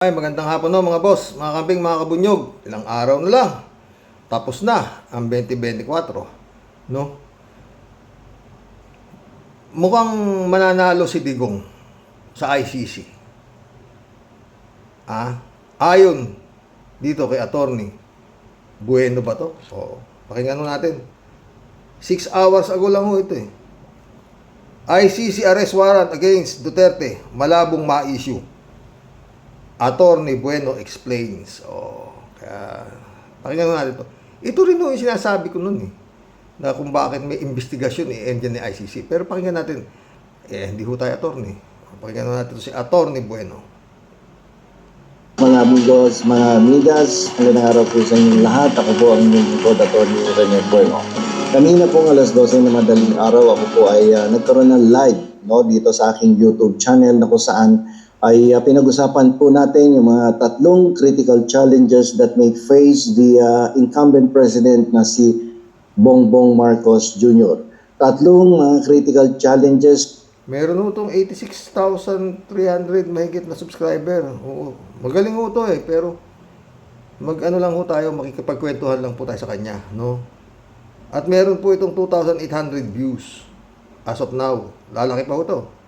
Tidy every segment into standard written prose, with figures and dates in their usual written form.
Ay, magandang hapon no mga boss, mga kambing, mga kabunyog. Ilang araw na lang. Tapos na ang 2024, no? Mukhang mananalo si Digong sa ICC. Ayon dito kay Attorney Bueno ba to? So, pakinggan natin. 6 hours ago lang ho ito eh. ICC arrest warrant against Duterte, malabong ma-issue. Attorney Bueno explains. Kaya, pakinggan natin ito. Ito rin yung sinasabi ko nun eh, na kung bakit may investigasyon i-end ni ICC. Pero pakinggan natin, hindi ho tayo attorney. Pakinggan natin ito si Attorney Bueno. Mga amigos, mga amigas, magandang araw po sa inyong lahat. Ako po ang inyong lingkod, Attorney Rene Bueno. Kanina pong alas 12 na madaling araw, ako po ay nagkaroon ng live dito sa aking YouTube channel na kung saan ay pinag-usapan po natin yung mga tatlong critical challenges that may face the incumbent president na si Bongbong Marcos Jr. Tatlong critical challenges. Meron ho itong 86,300 mahigit na subscriber. Oo, magaling ho ito eh, pero mag-ano lang ho tayo, makikipagkwentuhan lang po tayo sa kanya, no? At meron po itong 2,800 views as of now. Lalaki pa ho ito.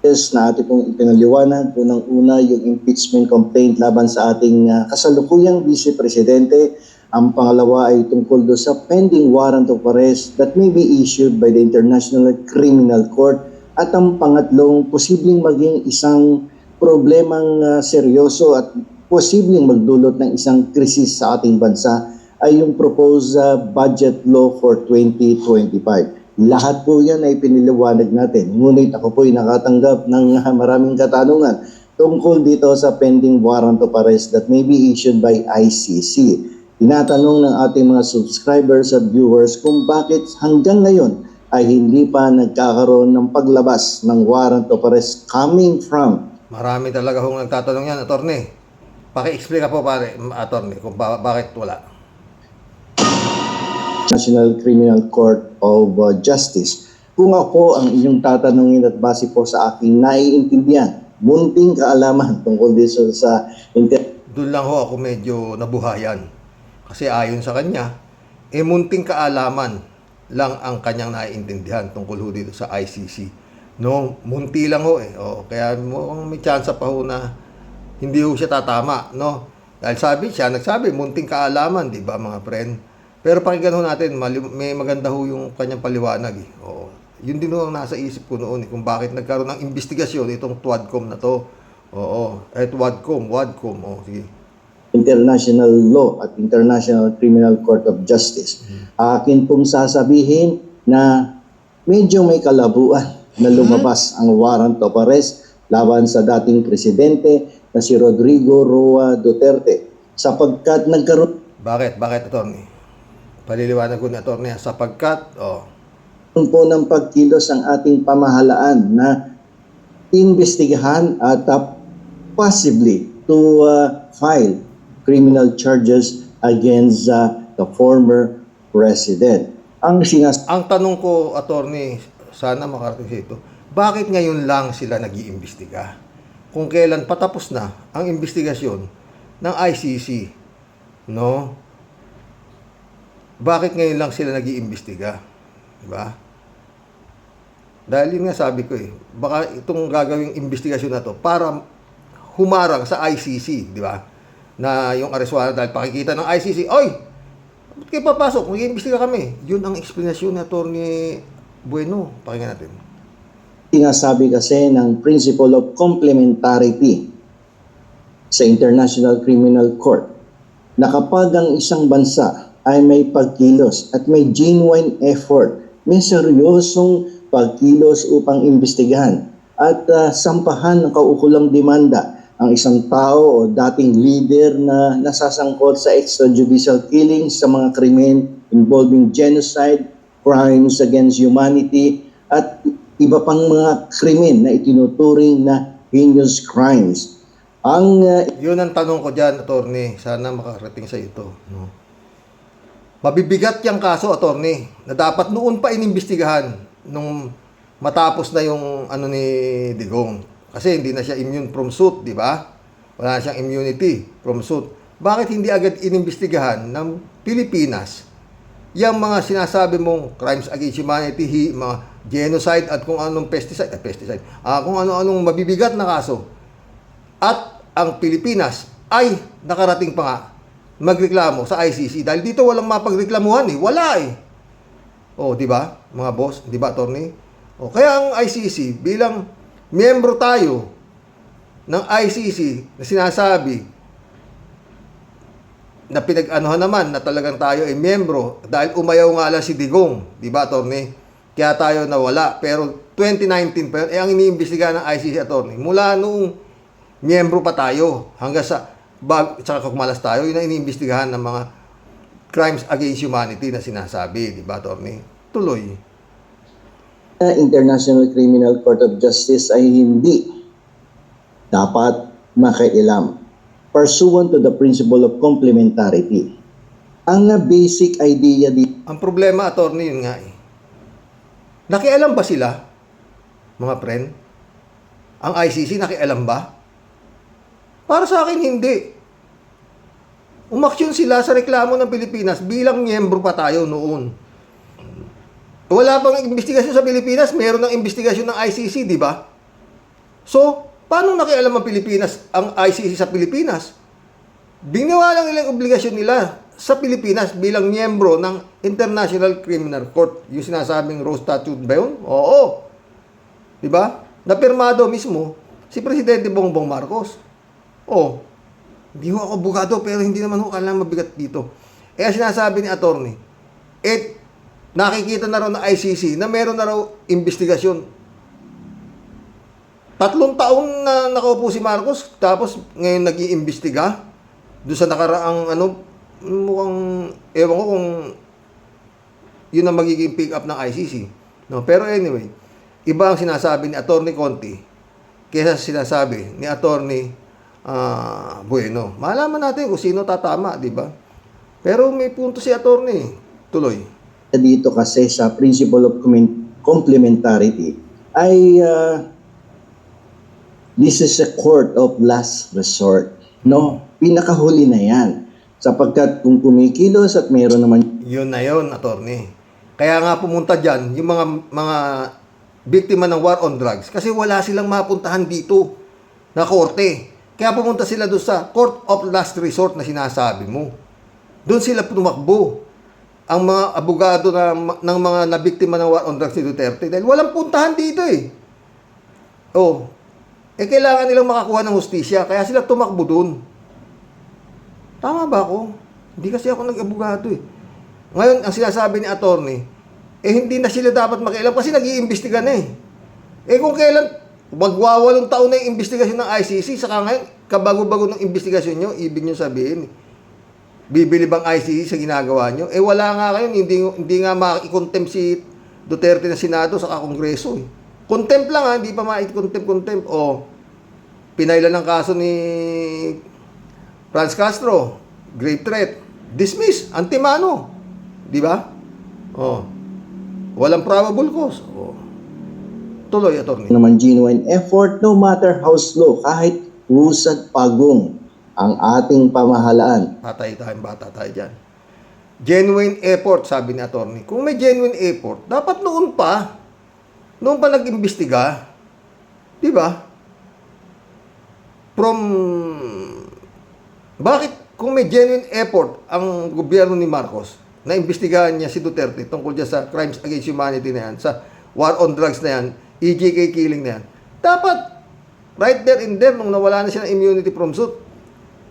Na ating pong ipinaliwanag po ng una yung impeachment complaint laban sa ating kasalukuyang Vice Presidente. Ang pangalawa ay tungkol do sa pending warrant of arrest that may be issued by the International Criminal Court. At ang pangatlong, posibleng maging isang problemang seryoso at posibleng magdulot ng isang krisis sa ating bansa ay yung proposed budget law for 2025. Lahat po yan ay piniliwanag natin. Ngunit ako po ay nakatanggap ng maraming katanungan tungkol dito sa pending warrant of arrest that may be issued by ICC. Tinatanong ng ating mga subscribers at viewers kung bakit hanggang ngayon ay hindi pa nagkakaroon ng paglabas ng warrant of arrest coming from. Marami talaga hong nagtatanong yan, Attorney. Paki-explain ka po, pare, Attorney, kung bakit wala. National Criminal Court of Justice. Kung ako ang inyong tatanungin at base po sa aking naiintindihan, munting kaalaman tungkol dito sa doon lang ho ako medyo nabuhayan. Kasi ayon sa kanya, munting kaalaman lang ang kanyang naiintindihan tungkol ho dito sa ICC. No, munti lang ho eh. Kaya may chance pa ho na hindi ho siya tatama, no? Dahil nagsabi, munting kaalaman, di ba mga friend? Pero pakinggan ho natin, may maganda ho yung kanyang paliwanag eh. Yun din ho ang nasa isip ko noon eh, kung bakit nagkaroon ng investigasyon itong TWADCOM na to. WADCOM, sige. International Law at International Criminal Court of Justice. Akin pong sasabihin na medyo may kalabuan na lumabas ang warrant of arrest laban sa dating presidente na si Rodrigo Roa Duterte sapagkat nagkaroon. Bakit, Attorney? Paliliwanag ko ni Attorney sapagkat po ng pagkilos ang ating pamahalaan na investigahan at possibly to file criminal charges against the former president. Ang tanong ko, Attorney, sana makarating sa ito, bakit ngayon lang sila nag-iimbestiga? Kung kailan patapos na ang investigasyon ng ICC, no? Bakit ngayon lang sila nag-iimbestiga? Diba? Dahil yun nga sabi ko eh, baka itong gagawing investigasyon na to para humarang sa ICC, di ba? Na yung arrest warrant dahil pakikita ng ICC, oy, ba't kayo papasok? Mag-iimbestiga kami. Yun ang explanation ni Attorney Bueno. Pakinggan natin. Sinasabi kasi ng principle of complementarity sa International Criminal Court na kapag ang isang bansa ay may pagkilos at may genuine effort, may seryosong pagkilos upang imbestigahan at sampahan ng kaukulang demanda ang isang tao o dating leader na nasasangkot sa extrajudicial killings sa mga krimen involving genocide, crimes against humanity at iba pang mga krimen na itinuturing na heinous crimes. Yun ang tanong ko dyan, Attorney. Sana makarating sa ito. No? Mabibigat yung kaso, Attorney, na dapat noon pa inimbestigahan nung matapos na yung ni Digong. Kasi hindi na siya immune from suit, di ba? wala siyang immunity from suit. Bakit hindi agad inimbestigahan ng Pilipinas yung mga sinasabi mong crimes against humanity, mga genocide at kung anong kung ano-anong mabibigat na kaso. At ang Pilipinas ay nakarating pa nga magreklamo sa ICC dahil dito walang mapagreklamuhan eh. Wala eh. Oh, di ba? Mga boss, di ba, attorney? Oh, kaya ang ICC bilang miyembro tayo ng ICC na sinasabi na pinag-anuhan naman na talagang tayo ay miyembro dahil umayaw nga lang si Digong, di ba, attorney? Kaya tayo nawala. Pero 2019 pa yun, ang iniimbestigahan ng ICC, attorney, mula noong miyembro pa tayo hanggang sa tsaka kumalas tayo, yun ang iniimbestigahan ng mga crimes against humanity na sinasabi, di ba, attorney? Tuloy. International Criminal Court of Justice ay hindi dapat makialam pursuant to the principle of complementarity. Ang basic idea dito Ang problema, attorney, yun nga eh. Nakialam ba sila, mga friend? Ang ICC, nakialam ba? Para sa akin, hindi. Umaksyon sila sa reklamo ng Pilipinas bilang miyembro pa tayo noon. Wala pang investigasyon sa Pilipinas, meron ng investigasyon ng ICC, di ba? So, paano nakialam ang Pilipinas, ang ICC sa Pilipinas? Binawa lang ilang obligasyon nila sa Pilipinas bilang miyembro ng International Criminal Court. Yung sinasabing Rome Statute ba yun? Oo. Di ba? Napirmado mismo si Presidente Bongbong Marcos. Oh, hindi ho ako abogado pero hindi naman ho kailangan mabigat dito. Eh, sinasabi ni attorney, nakikita na raw ng ICC na meron na raw investigasyon. 3 taon na nakaupo si Marcos, tapos ngayon nag-iimbestiga doon sa nakaraang mukhang, ewan ko kung yun ang magiging pick up ng ICC. No? Pero anyway, iba ang sinasabi ni Attorney Conti kaysa sinasabi ni Attorney Bueno. Malaman natin kung sino tatama, di ba? Pero may punto si Attorney. Tuloy. dito kasi sa principle of complementarity ay this is a court of last resort. No, pinakahuli na yan. Sapagkat kung kumikilos at mayroon naman Yun na yun, attorney. Kaya nga pumunta dyan yung mga biktima ng war on drugs kasi wala silang mapuntahan dito na korte. Kaya pumunta sila doon sa court of last resort na sinasabi mo. Doon sila tumakbo ang mga abogado ng mga nabiktima ng war on drugs ni Duterte dahil walang puntahan dito eh. Oh, kailangan nilang makakuha ng hustisya kaya sila tumakbo doon. Tama ba ako? Hindi kasi ako nag-abogado eh. Ngayon, ang sinasabi ni attorney, hindi na sila dapat makialam kasi nag-iimbestiga na eh. Kung kailan, magwawalong taon na yung investigasyon ng ICC, saka ngayon, kabago-bago ng investigasyon nyo, ibig nyo sabihin, bibili bang ICC sa ginagawa nyo? Wala nga kayo, hindi nga maki-contempt si Duterte na Senado saka Kongreso eh. Contempt lang ha, hindi pa maki-contempt. Pinailan ng kaso ni Franz Castro, grave threat, dismiss, antimano. Di ba? Walang probable cause. Tuloy, attorney. naman genuine effort no matter how slow, kahit husad pagong ang ating pamahalaan. Patay tayong bata tayo dyan. Genuine effort, sabi ni attorney. Kung may genuine effort, dapat noon pa nag-imbestiga. Di ba? Bakit kung may genuine effort ang gobyerno ni Marcos na imbestigahan niya si Duterte tungkol dyan sa crimes against humanity na yan, sa war on drugs na yan, EJK killing na yan, dapat right there and there nung nawala na siya ng immunity from suit,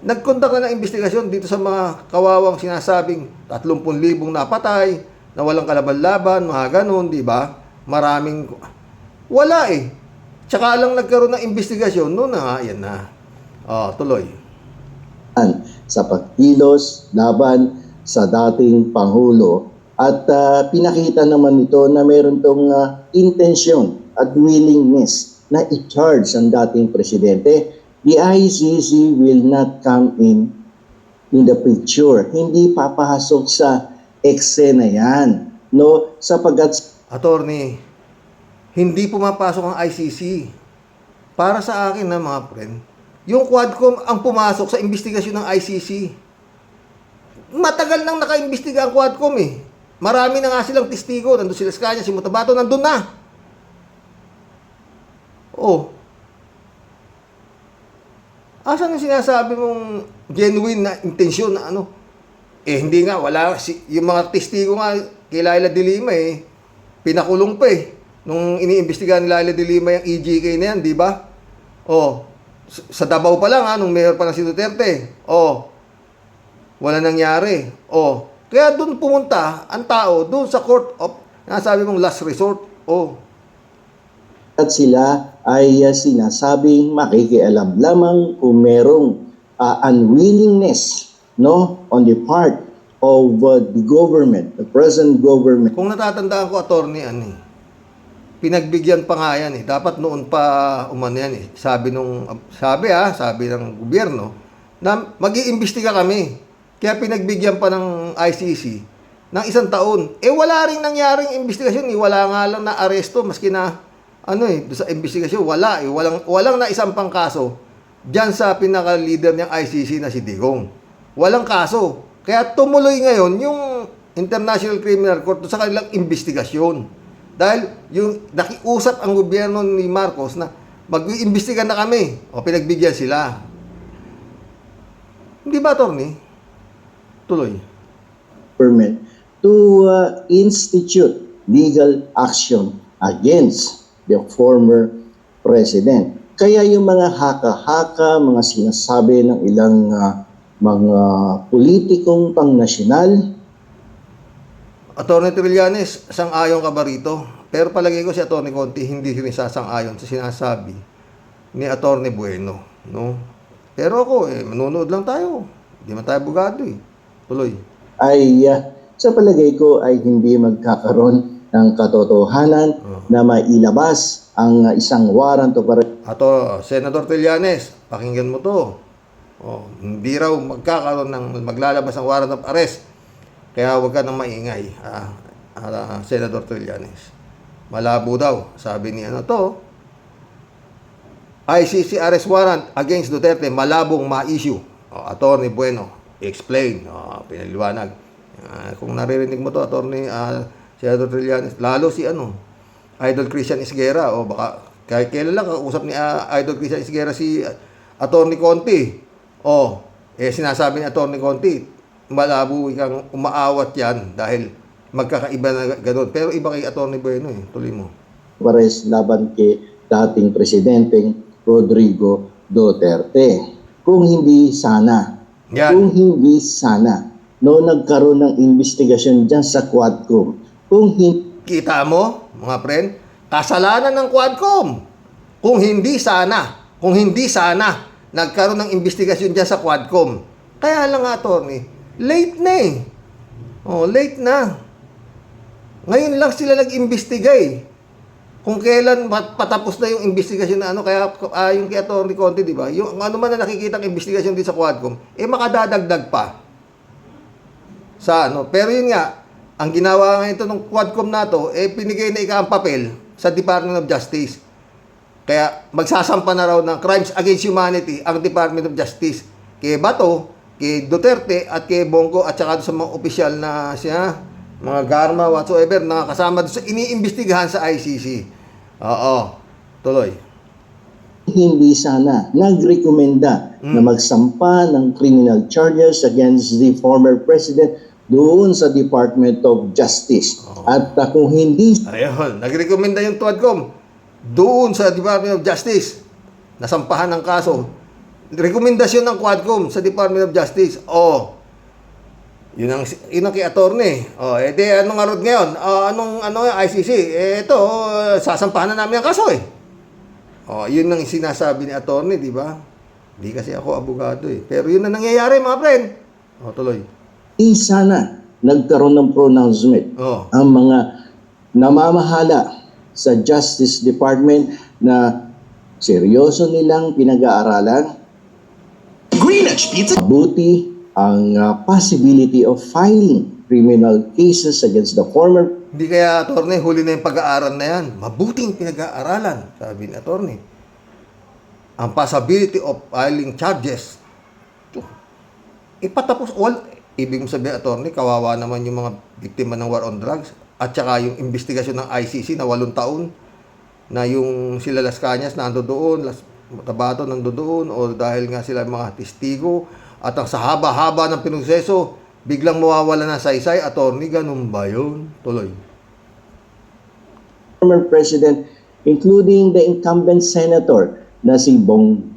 nagkondak na ng investigasyon dito sa mga kawawang sinasabing 30,000 napatay, na walang kalaban-laban, mga ganun, di ba? Maraming, wala eh. Tsaka lang nagkaroon ng investigasyon, noon na nga, yan na. Tuloy. Sa pagkilos laban sa dating Pangulo at pinakita naman ito na meron tong intensyon at willingness na i-charge ang dating presidente. The ICC will not come in the picture. Hindi papasok sa eksena yan. No, sapagkat Attorney, hindi pumapasok ang ICC. Para sa akin na mga friend, yung Quadcom ang pumasok sa investigasyon ng ICC. Matagal nang naka-imbestiga ang Quadcom eh. Marami na nga silang testigo. Nandun sila sa kanya, si Mutabato, nandun na. Oh. Asan yung sinasabi mong genuine na intensyon na ano? Eh, hindi nga, wala. Yung mga testigo nga, kay Laila de Lima eh, pinakulong pa eh. Nung iniimbestigahan ni Laila de Lima yung EJK na yan, di ba? Oh. Sa Davao pa lang ha, nung mayor pa lang si Duterte. Oh. Wala nangyari. Oh. Kaya doon pumunta ang tao, doon sa court of, nasabi mong last resort. Oh. At sila ay sinasabing makikialam lamang kung merong unwillingness, no, on the part of the government, the present government. Kung natatandaan ko, attorney, ano eh, pinagbigyan pa nga yan eh. Dapat noon pa umano yan eh. Sabi ng gobyerno, na mag-iimbestiga kami. Kaya pinagbigyan pa ng ICC ng 1 taon. Eh wala ring nangyaring investigasyon eh. Wala nga lang na aresto, maski na ano eh, sa investigasyon, wala eh. Walang na isang pang kaso diyan sa pinaka-leader ng ICC na si Digong. Walang kaso. Kaya tumuloy ngayon yung International Criminal Court sa kanilang investigasyon. Dahil yung nakiusap ang gobyerno ni Marcos na mag-iimbestiga na kami. O pinagbigyan sila. Hindi ba, attorney? Tuloy. Government to institute legal action against the former president. Kaya yung mga haka-haka, mga sinasabi ng ilang mga politikong pangnasyonal. Attorney Trillanes, sang-ayon ka ba rito? Pero palagay ko si Attorney Conti hindi rin sasang-ayon sa sinasabi ni Attorney Bueno, no? Pero ako, manonood lang tayo. Hindi man tayo bugado eh. Tuloy. Ay sa palagay ko ay hindi magkakaroon ng katotohanan na mailabas ang isang warrant of arrest. Senator Trillanes, pakinggan mo to. Oh, hindi raw maglalabas ng warrant of arrest. Kaya huwag ka nang maingay, Senator Trillanes. Malabo daw, sabi ni ICC arrest warrant against Duterte, malabong ma-issue. Attorney Bueno, explain. Pinaliwanag. Kung naririnig mo to, Attorney Senator Trillanes, lalo si Idol Christian Isguera, o baka kahit kailan lang kausap ni Idol Christian Isguera si Attorney Conti. Sinasabi ni Attorney Conti, malabo ikang umaawat yan dahil magkakaiba na gano'n. Pero iba kay Attorney Bueno eh. Tuloy mo. Pares laban kay dating presidenteng Rodrigo Duterte. Kung hindi sana, nagkaroon ng investigasyon dyan sa Quadcom. Kita mo, mga friend, kasalanan ng Quadcom. Kung hindi sana, nagkaroon ng investigasyon dyan sa Quadcom. Kaya lang nga, attorney, late na eh. Late na. Ngayon lang sila nag-imbestiga eh. Kung kailan patapos na yung investigasyon na kaya yung kay Attorney Conti, di ba? Yung ano man na nakikita ang investigasyon din sa Quadcom, makadadagdag pa. Pero yun nga, ang ginawa nga ito ng Quadcom na to, pinigay na ang papel sa Department of Justice. Kaya magsasampa na raw ng crimes against humanity ang Department of Justice kay Bato, kay Duterte at kay Bongo at saka sa mga opisyal na siya, mga Garma, whatsoever, na kasama doon sa iniimbestigahan sa ICC. Tuloy. Hindi sana nagrekomenda na magsampa ng criminal charges against the former president doon sa Department of Justice. At kung hindi... Ayun, nagrekomenda yung Quadcom doon sa Department of Justice, nasampahan ng kaso. Rekomendasyon ng Quadcom sa Department of Justice. Yun ang kay attorney. Anong arod ngayon? ICC? Sasampahan na namin ang kaso eh. Yun ang sinasabi ni attorney, di ba? Di kasi ako abogado eh. Pero yun na nangyayari, mga friend. Tuloy. Sana nagkaroon ng pronouncement ang mga namamahala sa Justice Department na seryoso nilang pinag-aaralan. Greenwich Pizza. Mabuti ang possibility of filing criminal cases against the former. Hindi kaya, attorney, huli na yung pag-aaral na yan. Mabuting pinag-aaralan, sabi ni attorney. ang possibility of filing charges. Ipatapos, ibig mo sabihin, attorney, kawawa naman yung mga biktima ng war on drugs at saka yung investigasyon ng ICC na 8 taon na yung sila Las Cañas nando doon, Las Tabato nando doon, o dahil nga sila mga testigo at ang sa haba-haba ng proseso, biglang mawawala na saysay, attorney, ganun ba yun? Tuloy. Former President, including the incumbent senator na si Bongo,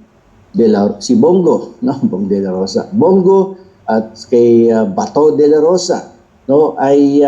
no? Bong de la Rosa. Bongo at kay Bato de la Rosa, no? Ay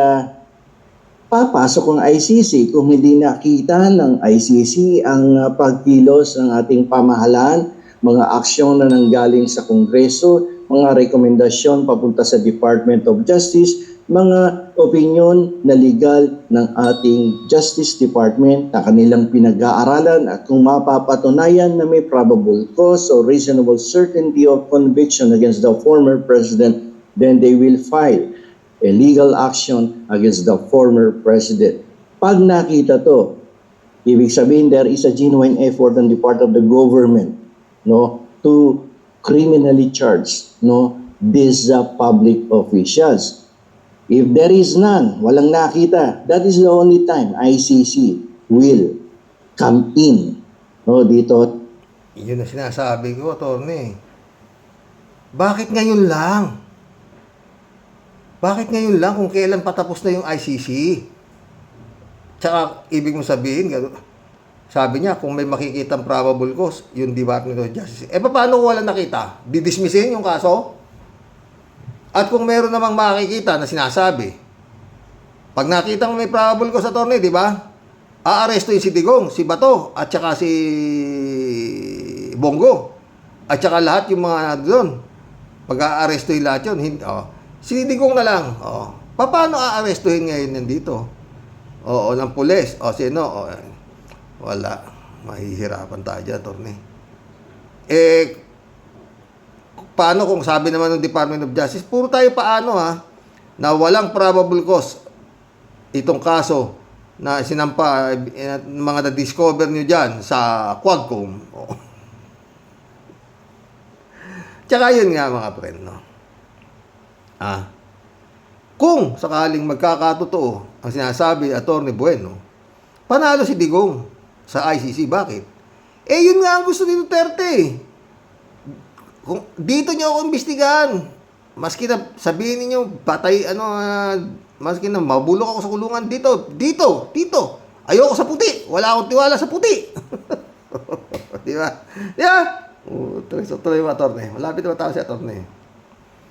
papasok ang ICC kung hindi nakita ng ICC ang pagkilos ng ating pamahalaan, mga aksyon na nanggaling sa Kongreso, mga rekomendasyon papunta sa Department of Justice, mga opinyon na legal ng ating Justice Department na kanilang pinag-aaralan, at kung mapapatunayan na may probable cause or reasonable certainty of conviction against the former president, then they will file a legal action against the former president. Pag nakita to, ibig sabihin there is a genuine effort on the part of the government, no, to criminally charge, no, these public officials. If there is none, walang nakita, that is the only time ICC will come in, no, dito. Yun ang sinasabi ko, attorney. Bakit ngayon lang? Bakit ngayon lang kung kailan patapos na yung ICC? Tsaka, ibig mo sabihin, sabi niya, kung may makikitang probable cause, yung Department of Justice. Paano kung wala nakita? Didismissin yung kaso? At kung meron namang makikita na sinasabi, pag nakita mo may probable cause, attorney, di ba? Aarestuin si Digong, si Bato, at saka si Bongo. At saka lahat yung mga doon. Pag-aarestuin lahat yun. Si Digong na lang. Paano aarestuin ngayon yan dito? Ng pulis. Sino? Wala. Mahihirapan tayo dyan, attorney. Paano kung sabi naman ng Department of Justice, puro tayo paano na walang probable cause itong kaso na sinampa, mga na-discover nyo dyan sa Quadcom. Tsaka yun nga mga friend, no? Kung sakaling magkakatotoo ang sinasabi Attorney Bueno, panalo si Digong sa ICC. Bakit? Yun nga ang gusto ni Duterte. Kung dito niyo ako imbestigahan, maski na sabihin niyo patay maski na mabulok ako sa kulungan dito. Ayoko sa puti. Wala akong tiwala sa puti. Di ba? Yeah. Tuloy mo, attorney. Malapit na tayo si attorney.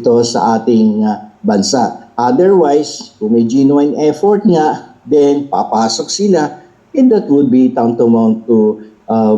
Ito sa ating bansa. Otherwise, kung may genuine effort nga, then papasok sila, and that would be tantamount to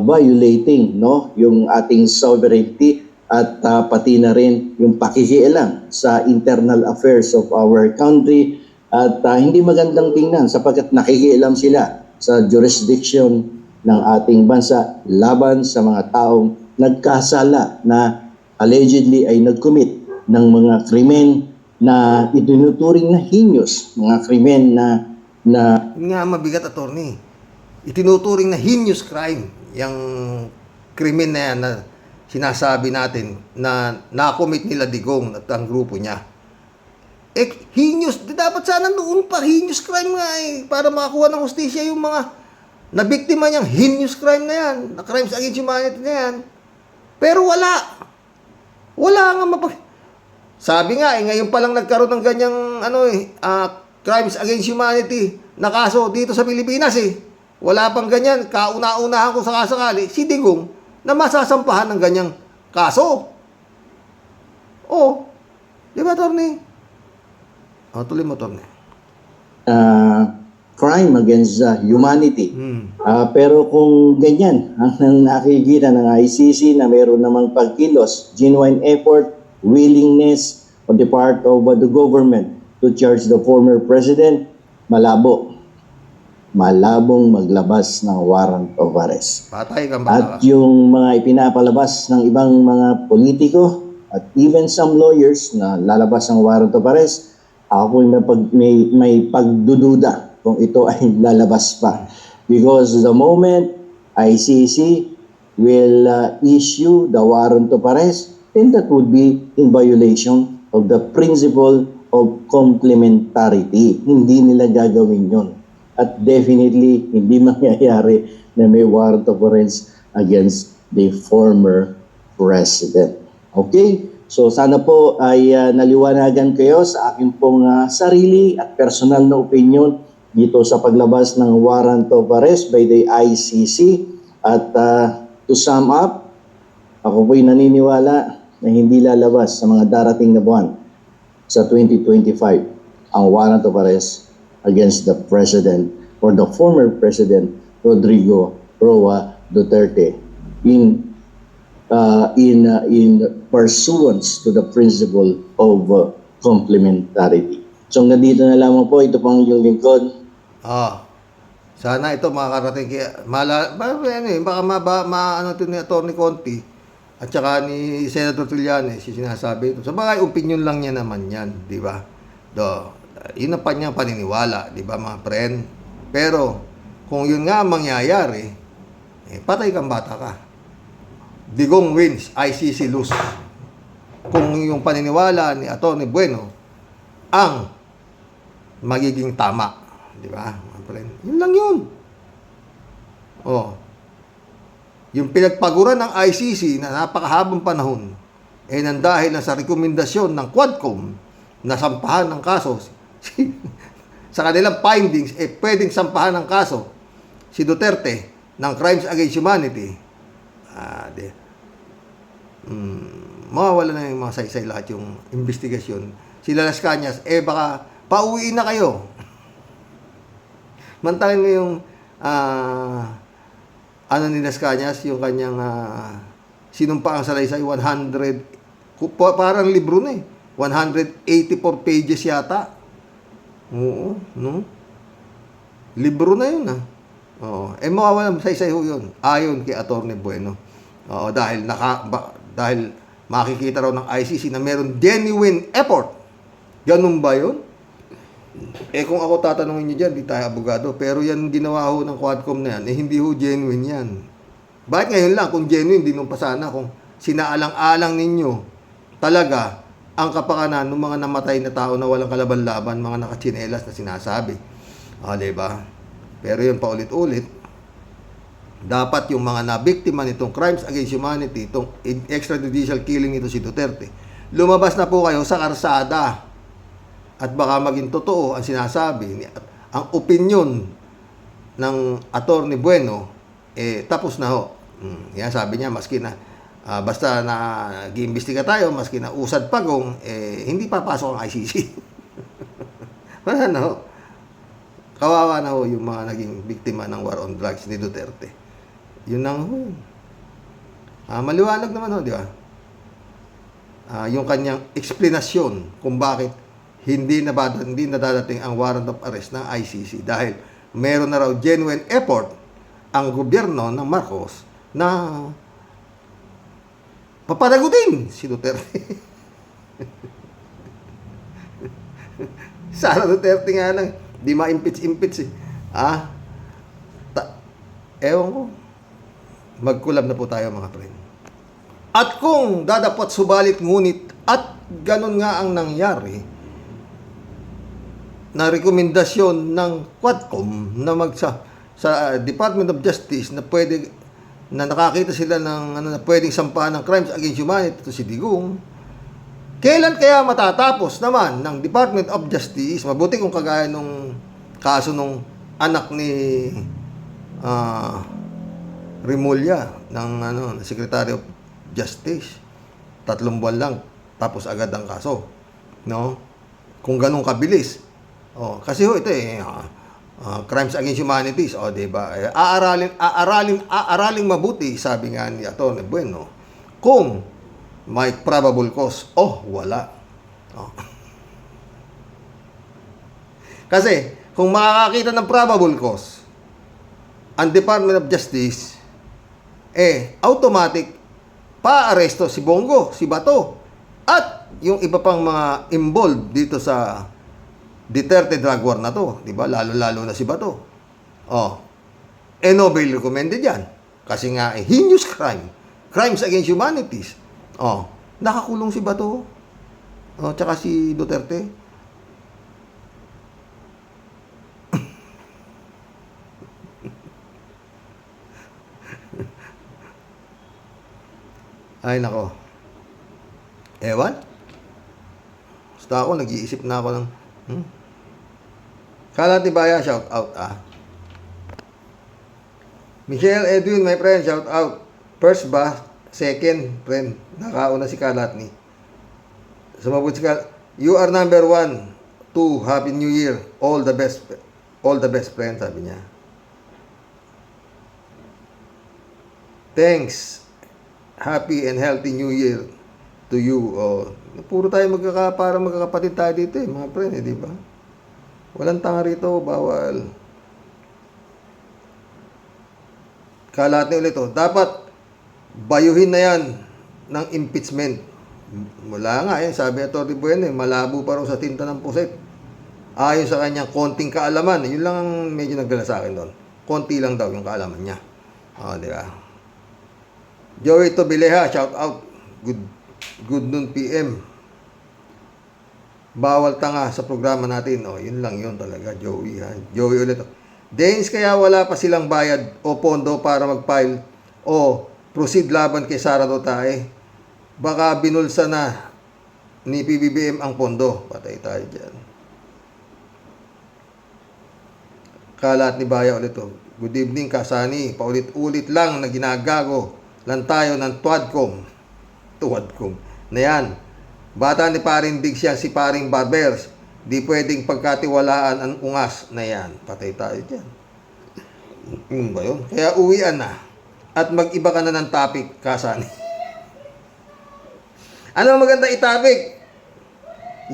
violating, no, yung ating sovereignty at pati na rin yung pakikialam sa internal affairs of our country, at hindi magandang tingnan sapagkat nakikialam sila sa jurisdiction ng ating bansa laban sa mga taong nagkasala na allegedly ay nag-commit ng mga krimen na itinuturing na heinous, mga krimen na Yun nga mabigat, attorney. Itinuturing na heinous crime yung krimen na yan na sinasabi natin na nakomit nila Digong at ang grupo niya. Heinous, dapat sana noon pa heinous crime nga para makakuha ng hustisya yung mga nabiktima niyang heinous crime na yan, na crimes against humanity na yan. Pero wala nga sabi nga ngayon pa lang nagkaroon ng ganyang crimes against humanity na kaso dito sa Pilipinas Wala pang ganyan, kauna-unahan ko sakasakali si Digong na masasampahan ng ganyang kaso. Di ba, attorney? Tuloy mo, attorney. Crime against humanity. Pero kung ganyan ang nakikita ng ICC na mayroon namang pagkilos, genuine effort, willingness on the part of the government to charge the former president, malabong maglabas ng warrant of arrest. Patay kang At yung mga ipinapalabas ng ibang mga politiko at even some lawyers na lalabas ng warrant of arrest, ako may pagdududa kung ito ay lalabas pa. Because the moment ICC will issue the warrant of arrest, then that would be in violation of the principle of complementarity. Hindi nila gagawin yon. At definitely, hindi mangyayari na may warrant of arrest against the former president. Okay? So sana po ay naliwanagan kayo sa aking pong sarili at personal na opinion dito sa paglabas ng warrant of arrest by the ICC. At to sum up, ako po'y naniniwala na hindi lalabas sa mga darating na buwan sa 2025 ang warrant of arrest against the president or the former president Rodrigo Roa Duterte in pursuance to the principle of complementarity. So hanggang dito na lamang po, ito pang inyong lingkod. Sana ito makakarating kaya baka ano ito ni Atty. Conti at saka ni Senator Trillanes sinasabi ito. Sa bagay, opinion lang niya naman yan, di ba? Yun ang kanyang paniniwala, di ba mga friend? Pero kung yun nga ang mangyayari, patay kang bata ka. Digong wins, ICC lose. Kung yung paniniwala ni Atty. Bueno ang magiging tama, di ba? Yun lang yun. Yung pinagpaguran ng ICC na napakahabang panahon nang dahil na sa rekomendasyon ng Quadcom na sampahan ng kaso sa kanilang findings, pwedeng sampahan ng kaso si Duterte ng crimes against humanity. Mawawala na yung mga saysay lahat yung investigasyon. Sila Las Cañas, baka pauwiin na kayo. Mantakin mo yung ano ni Las Cañas, yung kanyang sinumpaang salaysay, 100, parang libro na 184 pages yata. Oo, no? Libro na yun, mawawala saysay ho yun, ayon kay Atty. Bueno. Dahil makikita raw ng ICC na meron genuine effort. Ganun ba yun? Kung ako tatanungin niyo dyan, di tayo abogado. Pero yan ginawa ho ng Quadcom na yan, hindi ho genuine yan. Bakit ngayon lang? Kung genuine, di nung pasana. Kung sinaalang-alang ninyo talaga ang kapakanan ng mga namatay na tao na walang kalaban-laban, mga nakatsinelas na sinasabi. Diba? Pero yun paulit-ulit, dapat yung mga nabiktima nitong crimes against humanity, itong extrajudicial killing nito si Duterte, lumabas na po kayo sa karsada. At baka maging totoo ang sinasabi, ang opinion ng Atty. Bueno, tapos na ho. Yan sabi niya, maski na, basta na gi-imbestiga tayo, maski na usad pagong, hindi papasok ang ICC. Wala na ho. Kawawa na ho yung mga naging biktima ng war on drugs ni Duterte. Yun lang ho. Maliwanag naman ho, di ba? Yung kanyang explanation kung bakit hindi nadadating ang warrant of arrest ng ICC dahil meron na raw genuine effort ang gobyerno ng Marcos na papanagutin si Duterte. Sara Duterte nga lang, di ma-impeach. Ewan ko. Magkulab na po tayo mga friend. At kung dadapot subalit ngunit at ganun nga ang nangyari, na rekomendasyon ng Quadcom na sa Department of Justice na nakakita sila ng na pwedeng sampahan ng crimes against humanity to si Digong. Kailan kaya matatapos naman ng Department of Justice? Mabuti kung kagaya nung kaso nung anak ni Remulla ng Secretary of Justice. 3 buwan lang tapos agad ang kaso, no? Kung ganun kabilis. Kasi ito crimes against humanities, di ba? Aaralin mabuti, sabi nga ni Atty. Bueno, kung may probable cause, wala. Kasi kung makakakita ng probable cause ang Department of Justice, automatic pa-aresto si Bongo, si Bato, at yung iba pang mga involved dito sa Duterte drug war na to, di ba? Lalo na si Bato. No bail recommended yan. Kasi nga, heinous crime. Crimes against humanities. Oh, nakakulong si Bato. Oh, tsaka si Duterte. Ay, nako. Ewan. Basta ako, nag-iisip na ako ng... Kalat ni Baya, shout out Michelle Edwin, my friend, shout out. First ba? Second, friend. Nakauna si Kalat ni. Sumabot si Kalat. You are number 1. 2, Happy New Year. All the best, friend, sabi niya. Thanks. Happy and healthy New Year to you. Oh, puro tayo parang magkakapatid tayo dito mga friend, di ba? Walang tanga rito, bawal. Kalat ni ulit dapat bayuhin na yan ng impeachment. Wala nga sabi ni Atty. Bueno, malabo pa raw sa tinta ng puset. Ayon sa kanyang konting kaalaman, yun lang ang medyo nagdala sa akin doon. Konti lang daw yung kaalaman niya. Di ba? Joey Tobileha, shout out. Good noon PM. Bawal tanga sa programa natin. Yun lang yun talaga, Joey. Joey ulit. Danes, kaya wala pa silang bayad o pondo para mag-file o proceed laban kay Sara Dotay. Baka binulsa na ni PBBM ang pondo. Patay tayo dyan. Kalat ni Baya ulit. Good evening, Kasani. Paulit-ulit lang na ginagago lang tayo ng Tuadcom na yan. Bata ni Paring Diggs yan, si Paring Barbers. Di pwedeng pagkatiwalaan ang ungas na yan. Patay tayo dyan. Yun ba yun? Kaya uwian na. At mag-iba ka na ng topic, Kasani. Ano maganda i-topic?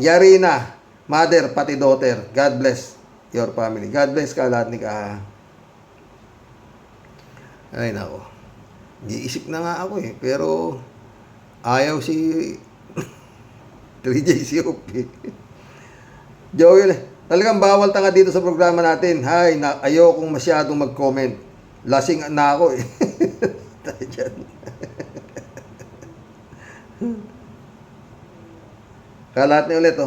Yari na. Mother, pati daughter. God bless your family. God bless ka lahat ni ka. Ay, nako. Giisip na nga ako pero ayaw si 3JCOP. Joel, talagang bawal tanga dito sa programa natin. Ayokong masyadong mag-comment. Lasing na ako Tayo dyan. Kalat niya ulit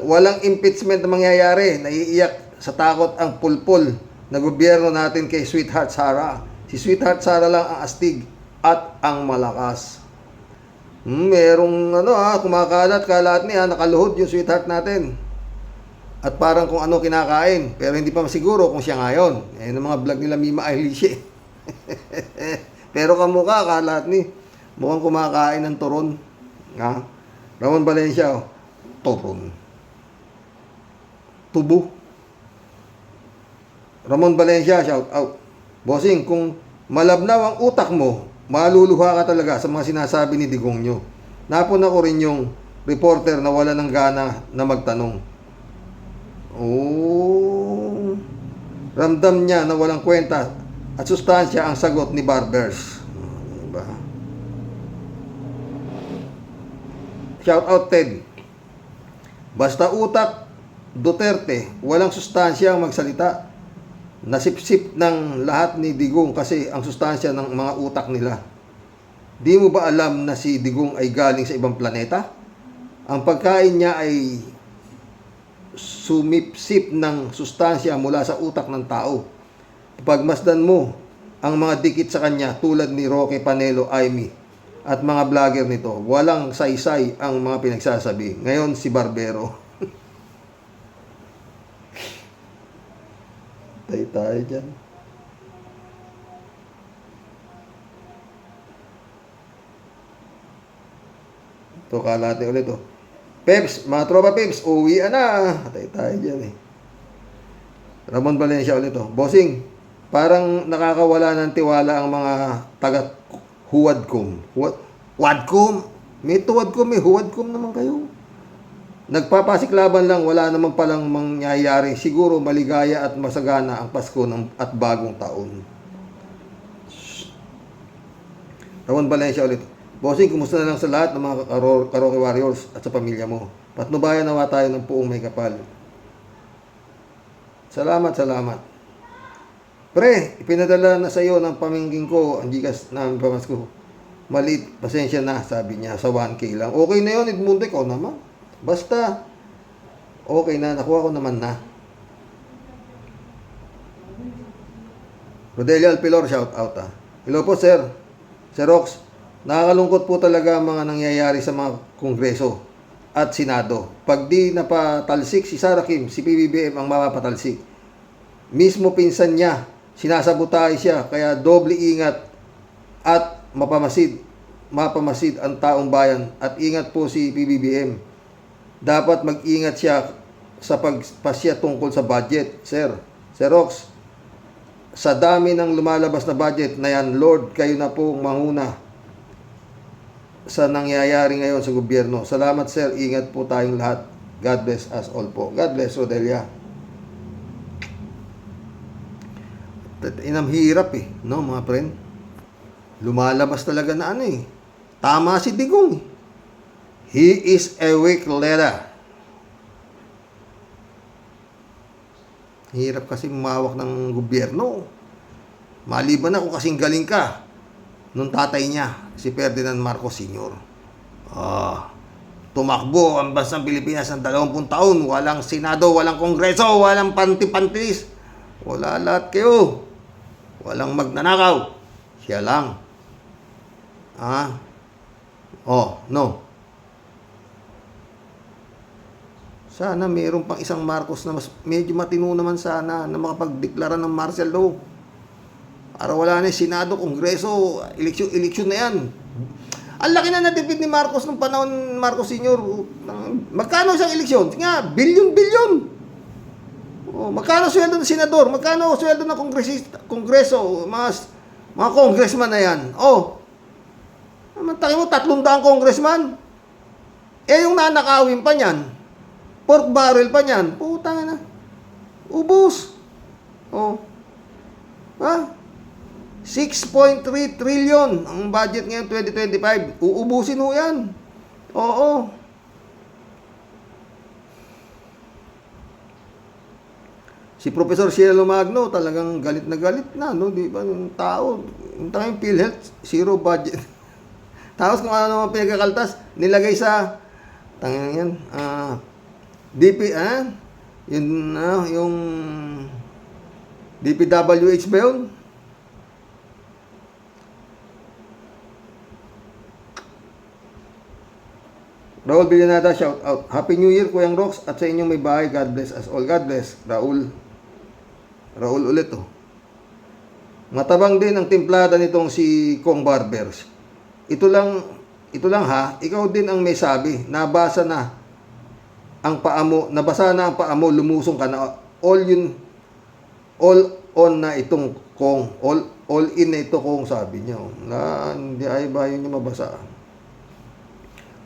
walang impeachment na mangyayari. Naiiyak sa takot ang pulpul na gobyerno natin kay Sweetheart Sara. Si Sweetheart Sara lang ang astig at ang malakas. Merong kumakalat niya, nakaluhod yung Sweetheart natin. At parang kung ano kinakain, pero hindi pa masiguro kung siya ngayon. Yung mga vlog nila Mima Eilish Pero kamukha, kalat ni, mukhang kumakain ng turon. Ramon Valencia, turon. Tubo. Ramon Valencia, shout out. Bossing, kung malabnaw ang utak mo, maluluha ka talaga sa mga sinasabi ni Digong nyo. Napuna ko rin yung reporter na wala ng gana na magtanong. Ramdam niya na walang kwenta at sustansya ang sagot ni Barbers. Diba? Shout out Ted. Basta utak, Duterte, walang sustansya ang magsalita. Nasipsip ng lahat ni Digong kasi ang sustansya ng mga utak nila. Di mo ba alam na si Digong ay galing sa ibang planeta? Ang pagkain niya ay sumipsip ng sustansya mula sa utak ng tao. Pagmasdan mo ang mga dikit sa kanya tulad ni Roque Panelo Aimee at mga vlogger nito, walang saysay ang mga pinagsasabi. Ngayon si Barbero. Tayo dyan. Ito kalate ulit Peps, mga tropa Peps, uwian na. Tayo dyan Ramon Valencia ulit Bossing, parang nakakawala ng tiwala ang mga taga Huwadcom. Wadcom? May tuwadcom, may Huwadcom naman kayo. Nagpapasiklaban lang, wala naman palang mangyayari. Siguro maligaya at masagana ang Pasko at bagong taon. Ramon Valencia ulit. Bossing, kumusta na lang sa lahat ng mga Karaoke Warriors at sa pamilya mo. Patnubayan nawa tayo ng puong may kapal. Salamat. Pre, ipinadala na sa iyo ng pamingking ko ang Gcash namin pamasko. Maliit, pasensya na, sabi niya, sa 1K lang. Okay na yun, Edmundo, ikaw naman. Basta, okay na, nakuha ko naman na. Rodelio Alpilor, shout out ah. Hello po sir. Sir Rox, nakakalungkot po talaga ang mga nangyayari sa mga kongreso at senado. Pag di napatalsik si Sara Kim, si PBBM ang mapapatalsik. Mismo pinsan niya, sinasabotay siya, kaya doble ingat at mapamasid ang taong bayan at ingat po si PBBM. Dapat mag-ingat siya sa pagpasya tungkol sa budget, sir. Sir Rox, sa dami ng lumalabas na budget na yan, Lord, kayo na po manguna sa nangyayari ngayon sa gobyerno. Salamat sir, ingat po tayong lahat. God bless us all po. God bless Rodelia. Inam hirap eh, no mga friend? Lumalabas talaga na ano eh. Tama si Digong eh. He is a weak leader. Hirap kasi mawak ng gobyerno. Maliban na kung kasing galing ka nung tatay niya, si Ferdinand Marcos Sr. Tumakbo ang bansang Pilipinas ng 20 taon. Walang senado, walang kongreso, walang panti-pantilis. Wala lahat kayo. Walang magnanakaw. Siya lang. No. Sana mayroon pang isang Marcos na mas medyo matino naman sana na makapagdeklara ng martial law. Para wala na yung Senado, Kongreso, eleksyon na yan. Ang laki na natipid ni Marcos nung panahon Marcos Sr. Magkano isang eleksyon? Nga, bilyon-bilyon. Magkano sweldo ng senador? Magkano sweldo ng Kongreso? Mga congressman na yan. Takin mo, 300 congressman. Yung nanakawin pa niyan, pork barrel pa niyan. Putang na. Ubus. 6.3 trillion ang budget ngayon 2025. Uubusin ho yan. Oo. Si Professor Cielo Magno talagang galit na, no? Di ba? Yung tao, yung tayong PhilHealth, zero budget. Tapos kung ano naman pinagkakaltas, nilagay sa tangin yan, yung DPWH ba yun? Raul Villanada, shout out. Happy New Year, Kuyang Rox, at sa inyong may bahay. God bless us all. God bless. Raul ulit, Matabang din ang timplada nitong si Kong Barbers. Ito lang ha, ikaw din ang may sabi. Nabasa na ang paa mo, lumusong ka na. All on na itong Kong. All in na ito Kong, sabi niya. Hindi ay ba yun yung mabasa.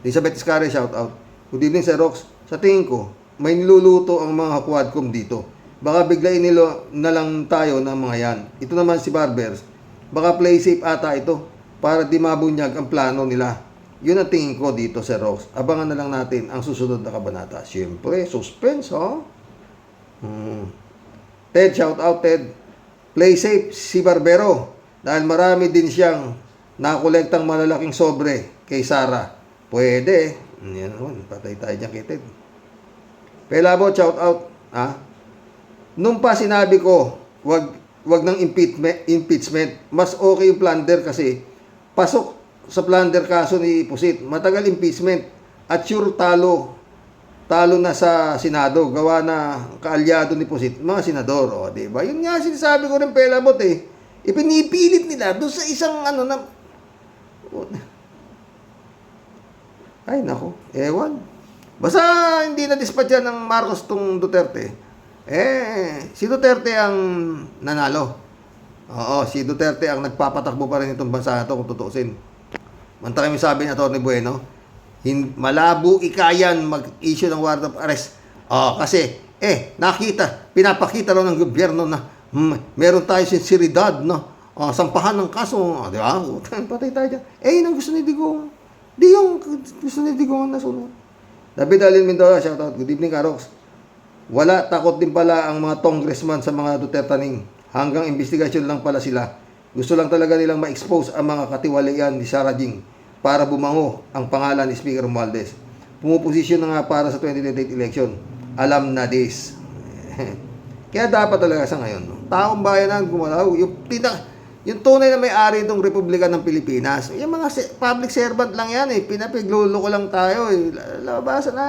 Elizabeth Iscari, shout out. Good evening, Sir Rox. Sa tingin ko, may niluluto ang mga Quadcom dito. Baka biglain nilo na lang tayo ng mga yan. Ito naman si Barbers. Baka play safe ata ito para di mabunyag ang plano nila. Yun ang tingin ko dito, Sir Rox. Abangan na lang natin ang susunod na kabanata. Siyempre, suspense, Ted, shout out, Ted. Play safe si Barbero. Dahil marami din siyang nakolektang malalaking sobre kay Sara. Pwede. Yan naman, patay tayo dyan kay Ted. Pelabo, shout out. Nung pa sinabi ko, wag ng impeachment. Mas okay yung plunder kasi pasok sa plunder kaso ni Pusit. Matagal impeachment at sure talo na sa Senado. Gawa na kaalyado ni Pusit. Mga senador, di ba? Yun nga sinasabi ko rin, Pelabot Ipinipilit nila doon sa isang ay, nako. Ewan. Basta hindi na-dispatch yan ng Marcos tong Duterte. Si Duterte ang nanalo. Oo, si Duterte ang nagpapatakbo pa rin itong bansa na ito kung tutuusin. Mantang yung sabi ni Atty. Bueno, malabo ikayan mag-issue ng warrant of arrest. Kasi, pinapakita raw ng gobyerno na meron tayo sinseridad, sampahan ng kaso. Di ba? Patay tayo dyan. Yun ang gusto ni Digong. Di yung gusto ni Digong na sunod. David Alin Mendoza, shout out. Good evening, Karox. Wala, takot din pala ang mga congressman sa mga Dutertaning. Hanggang investigasyon lang pala sila. Gusto lang talaga nilang ma-expose ang mga katiwalian ni Sara Jing para bumango ang pangalan ni Speaker Romualdez. Pumuposisyon na nga para sa 2028 election. Alam na this. Kaya dapat talaga sa ngayon, no? Taong bayan ang gumalaw. Yung tunay na may-ari itong Republika ng Pilipinas. Yung mga public servant lang yan eh. Pinapigluloko lang tayo eh. Labasan na.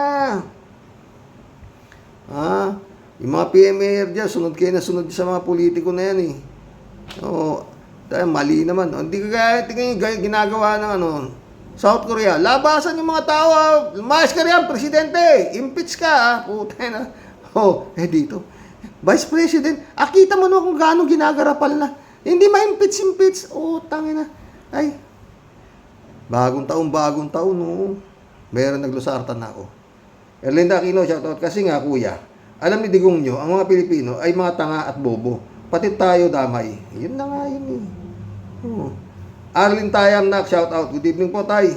Yung mga PMAR dyan, sunod kayo na sunod sa mga politiko na yan eh. Dahil mali naman. Hindi ka gaya ginagawa ng South Korea. Labasan yung mga tao. Lumayas ka riyan, presidente. Impeach ka. Puta na. Dito. Vice President. Kita mo naman kung gaano ginagarapal na. Hindi ma-impeach. Tangina. Ay. Bagong taon, no. Meron naglusartan na ako. Erlinda Aquino, shoutout. Kasi nga, kuya, alam ni Digong nyo, ang mga Pilipino ay mga tanga at bobo. Pati tayo damay. Yun na nga yun eh. Arlene Tayam, nak, shoutout. Good evening po, Tay.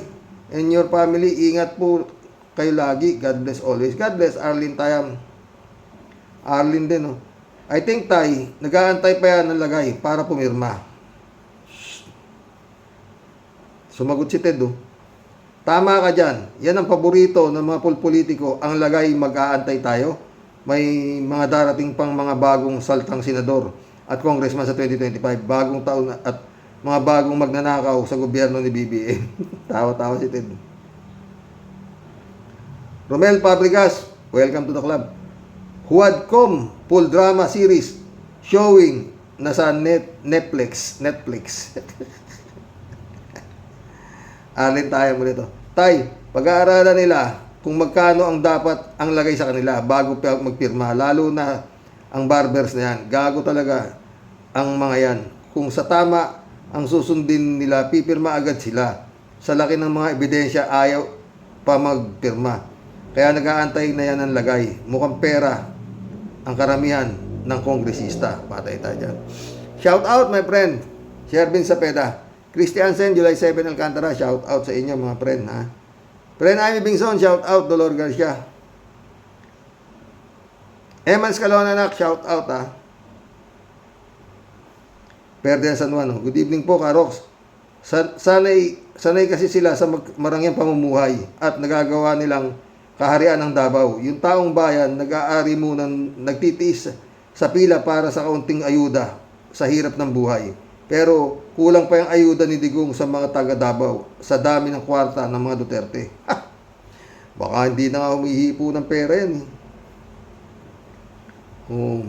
And your family, ingat po kayo lagi. God bless always. God bless, Arlene Tayam. Arlene din, no. I think, Tay, nag-aantay pa yan ng lagay para pumirma. Sumagot si Ted, oh. Tama ka dyan. Yan ang paborito ng mga politiko. Ang lagay, mag-aantay tayo. May mga darating pang mga bagong saltang senador at congressman sa 2025. Bagong taon at mga bagong magnanakaw sa gobyerno ni BBM. Tawa-tawa si Ted. Romel Fabregas, welcome to the club. Huadcom full drama series showing na sa Netflix. Alin tayo mo dito. Tay, pag-aaralan nila kung magkano ang dapat ang lagay sa kanila bago magpirma. Lalo na ang barbers na yan. Gago talaga ang mga yan. Kung sa tama ang susundin nila, pipirma agad sila. Sa laki ng mga ebidensya, ayaw pa magpirma. Kaya nag-aantay na yan ang lagay. Mukhang pera ang karamihan ng kongresista. Patay tayo dyan. Shout out, my friend. Shervin Sapeda. Christiansen, July 7, Alcantara. Shout out sa inyo, mga friend. Ha? Friend Amy Bingson, shout out. Dolor Garcia. Eman Scalonanak, shout out. Ha? Perden San Juan. Good evening po, Karox. Sanay kasi sila sa marangyang pamumuhay at nagagawa nilang kaharian ng Davao. Yung taong bayan, nag-aari munang nagtitiis sa pila para sa kaunting ayuda sa hirap ng buhay. Pero kulang pa yung ayuda ni Digong sa mga taga Davao sa dami ng kwarta ng mga Duterte. Baka hindi na nga humihipo ng pera yan eh.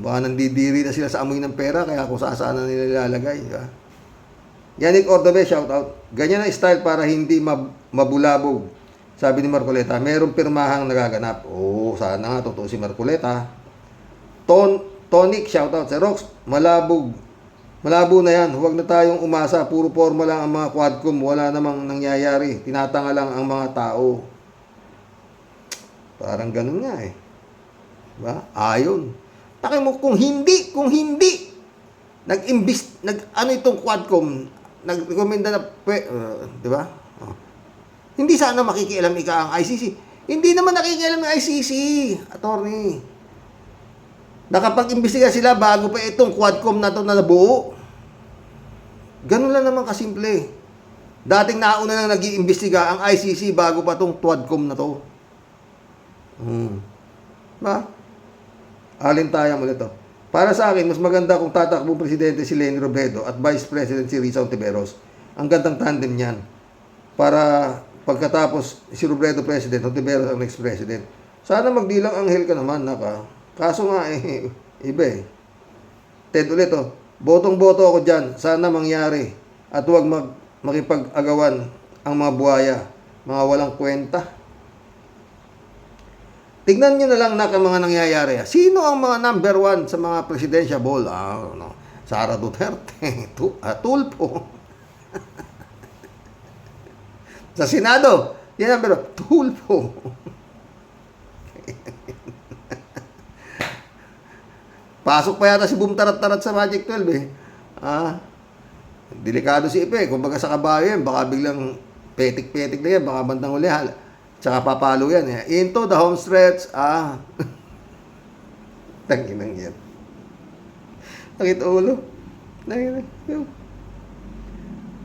Baka nandidiri na sila sa amoy ng pera kaya kung saan na nila ilalagay. Yannick Ordobe, shout out. Ganyan ang style para hindi mabulabog. Sabi ni Marcoleta, merong pirmahang nagaganap. Sana nga totoo si Marcoleta. Tonic, shout out. Sa Rox, malabo na yan. Huwag na tayong umasa. Puro forma lang ang mga quadcom. Wala namang nangyayari. Tinatanga lang ang mga tao. Parang ganun nga eh. Diba? Ayon. Taki mo, kung hindi, itong quadcom, nag-recommenda na, diba? Hindi sana makikialam ang ICC. Hindi naman nakikialam ng ICC, attorney. Nakapag-imbestiga sila bago pa itong quadcom na ito na nabuo. Ganun lang naman kasimple. Dating nauna nang nag-iimbestiga ang ICC bago pa itong quadcom na ito. Alin tayo mo nito. Para sa akin, mas maganda kung tatakbong presidente si Leni Robredo at Vice President si Risa Ontiveros. Ang gandang tandem niyan. Para pagkatapos si Robredo President, Ontiveros ang next President. Sana magdilang anghel ka naman, naka. Kaso nga iba eh. Ted ulit botong-boto ako dyan. Sana mangyari. At huwag makipag-agawan ang mga buhaya. Mga walang kwenta. Tignan nyo na lang ang mga nangyayari. Sino ang mga number one sa mga presidential? Sara Duterte. Tulpo. Sa Senado. Yan ang Tulpo. Pasok pa yata si Boom Tarat-Tarat sa Magic 12 eh. Delikado si Ipe. Kung baga sa kabayo yan, baka biglang petik-petik na yan. Baka bandang uli. Tsaka papalo yan eh. Into the home stretch. Tanginang yan. Sakit ulo.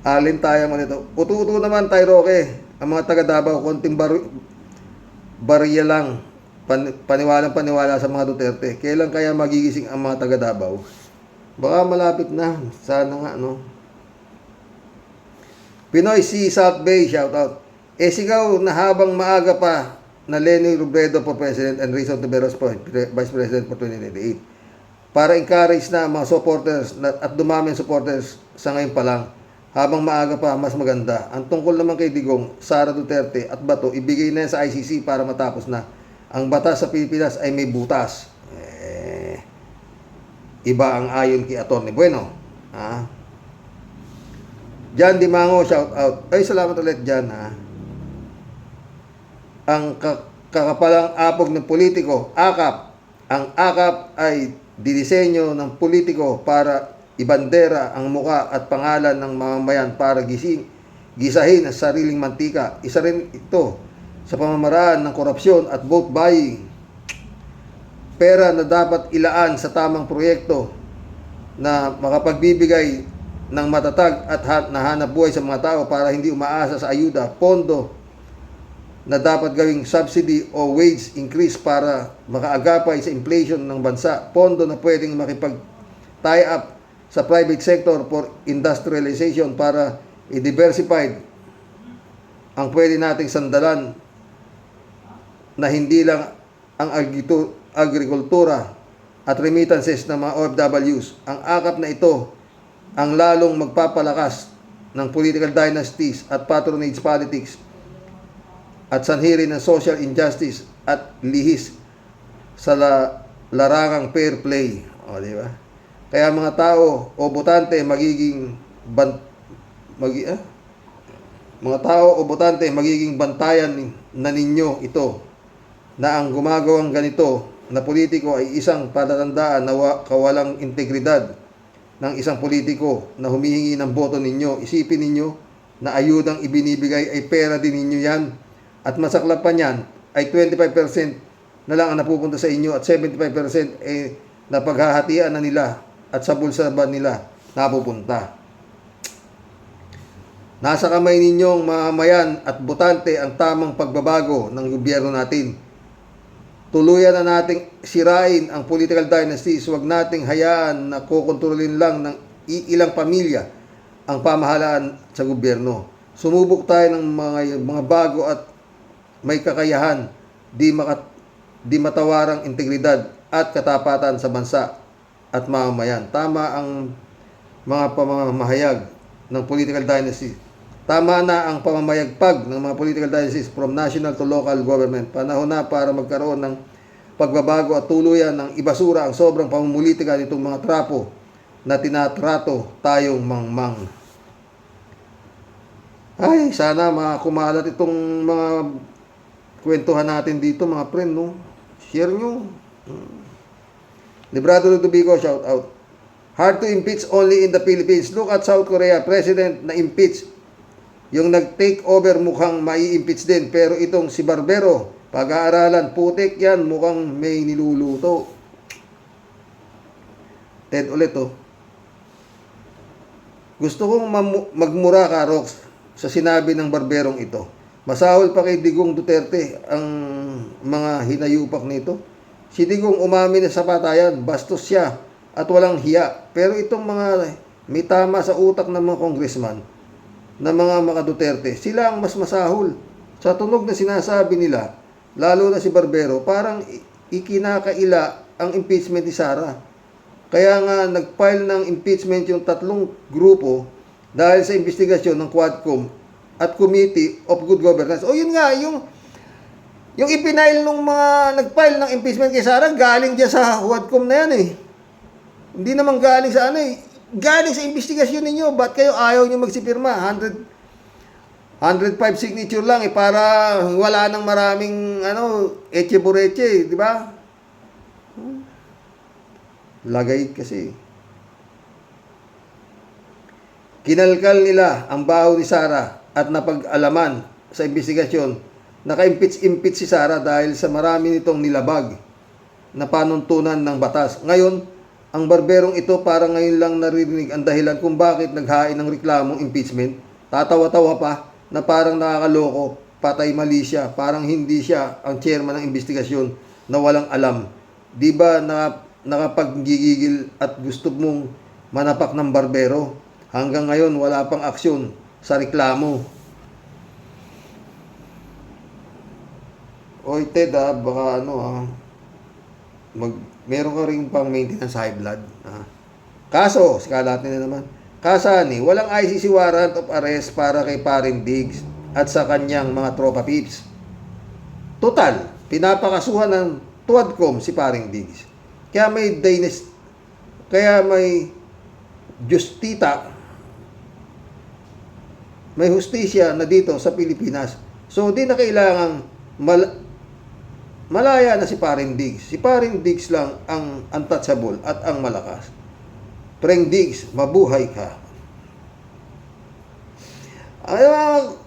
Alin tayo mo nito. Utu-utu naman tayo, Roque. Ang mga taga Davao, konting bariya lang. Paniwalang-paniwala sa mga Duterte. Kailan kaya magigising ang mga taga Davao? Baka malapit na. Sana nga, no? Pinoy Sea South Bay, shout out. Sigaw na habang maaga pa na Leni Robredo for President and Rizal Tiberos for Vice President for 2028. Para encourage na ang mga supporters at dumami ang supporters sa ngayon pa lang. Habang maaga pa, mas maganda. Ang tungkol naman kay Digong, Sara Duterte at Bato, ibigay na yan sa ICC para matapos na. Ang batas sa Pilipinas ay may butas. Iba ang ayon kay Atty. Bueno. Jan Dimango, shout out. Ay, salamat ulit Jan. Ang kakapalang apog ng politiko, AKAP. Ang AKAP ay dinisenyo ng politiko para ibandera ang muka at pangalan ng mamamayan para gisahin ang sariling mantika. Isa rin ito sa pamamaraan ng korupsyon at vote buying. Pera na dapat ilaan sa tamang proyekto na makapagbibigay ng matatag at nahanap buhay sa mga tao para hindi umaasa sa ayuda, pondo na dapat gawing subsidy o wage increase para makaagapay sa inflation ng bansa, pondo na pwedeng makipag-tie up sa private sector for industrialization para i-diversified ang pwede nating sandalan na hindi lang ang agrikultura at remittances ng mga OFWs. Ang AKAP na ito ang lalong magpapalakas ng political dynasties at patronage politics at sanhiri ng social injustice at lihis sa larangang fair play. O, di ba? Kaya mga tao o botante magiging bantayan na ninyo ito na ang gumagawang ganito na politiko ay isang palatandaan na kawalang integridad ng isang politiko na humihingi ng boto ninyo. Isipin ninyo na ayudang ibinibigay ay pera din ninyo yan. At masaklap pa niyan ay 25% na lang ang napupunta sa inyo at 75% ay napaghahatian na nila at sa bulsa ba nila napupunta. Nasa kamay ninyong mamamayan at botante ang tamang pagbabago ng gobyerno natin. Tuluyan na nating sirain ang political dynasties. Huwag nating hayaan na kukontrolin lang ng ilang pamilya ang pamahalaan sa gobyerno. Sumubok tayo ng mga bago at may kakayahan, di matawarang integridad at katapatan sa bansa at mamamayan. Tama ang mga pamamahayag ng political dynasty. Tama na ang pamamayagpag ng mga political dynasties from national to local government. Panahon na para magkaroon ng pagbabago at tuluyan ng ibasura ang sobrang pamumulitika nitong mga trapo na tinatrato tayong mangmang. Ay, sana kumalat itong mga kwentuhan natin dito, mga friend, no? Share nyo. Librado Ludovico, shout out. Hard to impeach only in the Philippines. Look at South Korea, president na impeach. Yung nag-take over mukhang mai-impeach din. Pero itong si Barbero, pag-aaralan, putik yan, mukhang may niluluto. Ted ulit, oh. Gusto kong magmura ka, Rox, sa sinabi ng barberong ito. Masahol pa kay Digong Duterte ang mga hinayupak nito. Si Digong umamin na sa patayan, bastos siya at walang hiya. Pero itong mga may tama sa utak ng mga congressman na mga Duterte, sila ang mas masahol. Sa tunog na sinasabi nila, lalo na si Barbero, parang ikinakaila ang impeachment ni Sara. Kaya nga nag-file ng impeachment yung tatlong grupo dahil sa investigasyon ng Quadcom at Committee of Good Governance. O yun nga, yung ipinail nung mga nag-file ng impeachment kay Sara, galing dyan sa Quadcom na yan eh. Hindi naman galing sa galing sa investigasyon ninyo. Ba't kayo ayaw nyo magsipirma? 105 signature lang para wala nang maraming eche bureche, di ba? Lagay kasi. Kinalkal nila ang baho ni Sara at napag-alaman sa investigasyon, naka-impeach si Sara dahil sa marami nitong nilabag na panuntunan ng batas. Ngayon, Ang barberong ito parang ngayon lang narinig ang dahilan kung bakit naghain ng reklamong impeachment. Tatawa-tawa pa na parang nakakaloko, patay mali siya, parang hindi siya ang chairman ng investigasyon na walang alam. Di ba nakapaggigigil at gusto mong manapak ng barbero? Hanggang ngayon wala pang aksyon sa reklamo. Oy Ted baka meron ka rin pang maintenance high blood. Kaso, sikalatin na naman. Kasani, walang ICC warrant of arrest para kay Paring Diggs at sa kanyang mga tropa peeps. Total, pinapakasuhan ng Tuadcom si Paring Diggs. Kaya may justita, may hustisya na dito sa Pilipinas. So, di na kailangang malaya na si Paring Diggs. Si Paring Diggs lang ang untouchable at ang malakas. Paring Diggs, mabuhay ka.